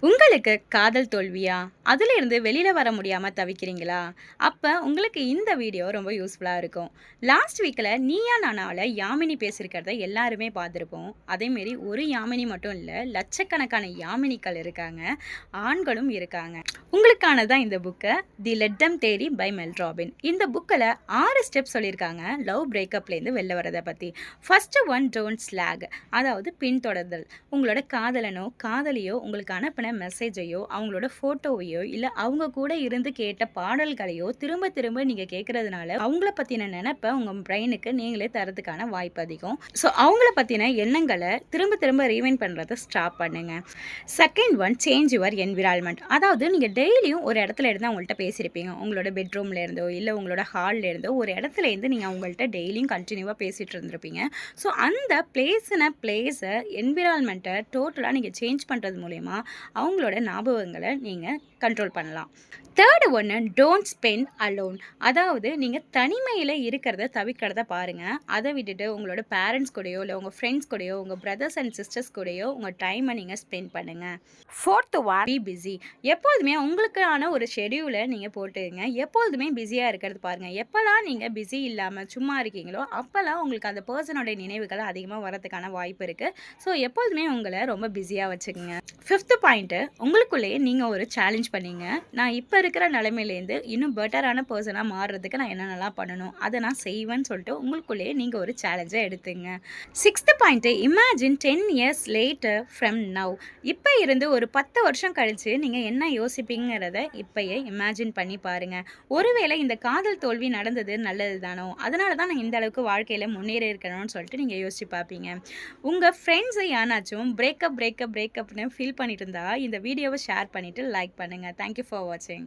உங்களுக்கு காதல் தோல்வியா? அதிலிருந்து வெளில வர முடியாம தவிக்கிறீங்களா? அப்ப உங்களுக்கு இந்த வீடியோ ரொம்ப யூஸ்ஃபுல்லா இருக்கும். லாஸ்ட் வீக்ல நீயா நானால யாமினி பேசியிருக்கிறத எல்லாருமே பார்த்துருப்போம். அதேமாரி ஒரு யாமினி மட்டும் இல்ல, லட்சக்கணக்கான யாமினிகள் இருக்காங்க. ஆண்களும் இருக்காங்க. உங்களுக்கானது தான் இந்த book. The let them theory by Mel Robbins. இந்த புக்ல 6 ஸ்டெப் சொல்லியிருக்காங்க. லவ் பிரேக்கப்லேருந்து வெளில வரத பத்தி. First one don't slack. அதாவது பின்தொடர்தல். உங்களோட காதலனோ, காதலியோ உங்களுக்கு அனுப்பின மெசேஜையோ, அவங்களோட ஃபோட்டோவையோ, இல்ல அவங்க கூட இருந்து கேட்ட பாடல்களையோ திரும்ப திரும்ப நீங்க கேட்கறதுனால, அவங்கள பத்தின நெனப்ப உங்க பிரெயினுக்கு நீங்களே தர்றதுக்கான வாய்ப்பு அதிகம். ஸோ அவங்கள பத்தின எண்ணங்கள திரும்ப திரும்ப ரீவைண்ட் பண்றத ஸ்டாப் பண்ணுங்க. Second one change your environment. அதாவது நீங்க டெய்லியும் ஒரு இடத்துல இருந்து அவங்கள்ட்ட பேசியிருப்பீங்க. உங்களோட பெட்ரூம்ல இருந்தோ, இல்ல உங்களோட ஹால்ல இருந்தோ ஒரு இடத்துல இருந்து நீங்க அவங்கள்ட்ட டெய்லியும் கன்டினியூவா பேசிட்டு இருந்திருப்பீங்க. ஸோ அந்த பிளேஸ என்விரான்மெண்ட்டை டோட்டலா நீங்க சேஞ்ச் பண்றது மூலியமா அவங்களோட ஞாபகங்களை நீங்கள் கண்ட்ரோல் பண்ணலாம். தேர்டு ஒன்று டோன்ட் ஸ்பெண்ட் அலோன். அதாவது நீங்கள் தனிமையில் இருக்கிறத தவிர்க்கிறத பாருங்கள். அதை விட்டுட்டு உங்களோட பேரண்ட்ஸ் கூடயோ, இல்லை உங்கள் ஃப்ரெண்ட்ஸ் கூடயோ, உங்கள் பிரதர்ஸ் அண்ட் சிஸ்டர்ஸ் கூடயோ உங்கள் டைமை நீங்கள் ஸ்பெண்ட் பண்ணுங்கள். Fourth one B busy. எப்போதுமே உங்களுக்கான ஒரு ஷெடியூலை நீங்கள் போட்டுங்க. எப்பொழுதுமே பிஸியாக இருக்கிறது பாருங்கள். எப்போல்லாம் நீங்கள் பிஸி இல்லாமல் சும்மா இருக்கீங்களோ அப்போல்லாம் உங்களுக்கு அந்த பர்சனோட நினைவுகள் அதிகமாக வரதுக்கான வாய்ப்பு இருக்குது. ஸோ எப்பொழுதுமே உங்களை ரொம்ப பிஸியாக வச்சுக்கோங்க. ஃபிஃப்த்து பாயிண்ட்டு, உங்களுக்குள்ளேயே நீங்கள் ஒரு சேலஞ்ச் பண்ணீங்க. நான் இப்போ இருக்கிற நிலைமையிலேருந்து இன்னும் பெட்டரான பர்சனாக மாறுறதுக்கு நான் என்னென்னலாம் பண்ணணும், அதை நான் செய்வேன்னு சொல்லிட்டு உங்களுக்குள்ளேயே நீங்கள் ஒரு சேலஞ்சை எடுத்துங்க. Sixth point, imagine 10 years later from now. இப்போ இருந்து ஒரு 10 வருஷம் கழித்து நீங்கள் என்ன யோசிப்பீங்கிறத இப்போயே இமேஜின் பண்ணி பாருங்கள். ஒருவேளை இந்த காதல் தோல்வி நடந்தது நல்லது தானோ, அதனால தான் நான் இந்த அளவுக்கு வாழ்க்கையில் முன்னேறி இருக்கணும்னு சொல்லிட்டு நீங்கள் யோசிச்சு பார்ப்பீங்க. உங்கள் ஃப்ரெண்ட்ஸை யாராச்சும் பிரேக்கப்னு ஃபீல் பண்ணிட்டு இருந்தால் இந்த வீடியோவை ஷேர் பண்ணிவிட்டு லைக் பண்ணுங்கள். தேங்க்யூ ஃபார் வாட்சிங்.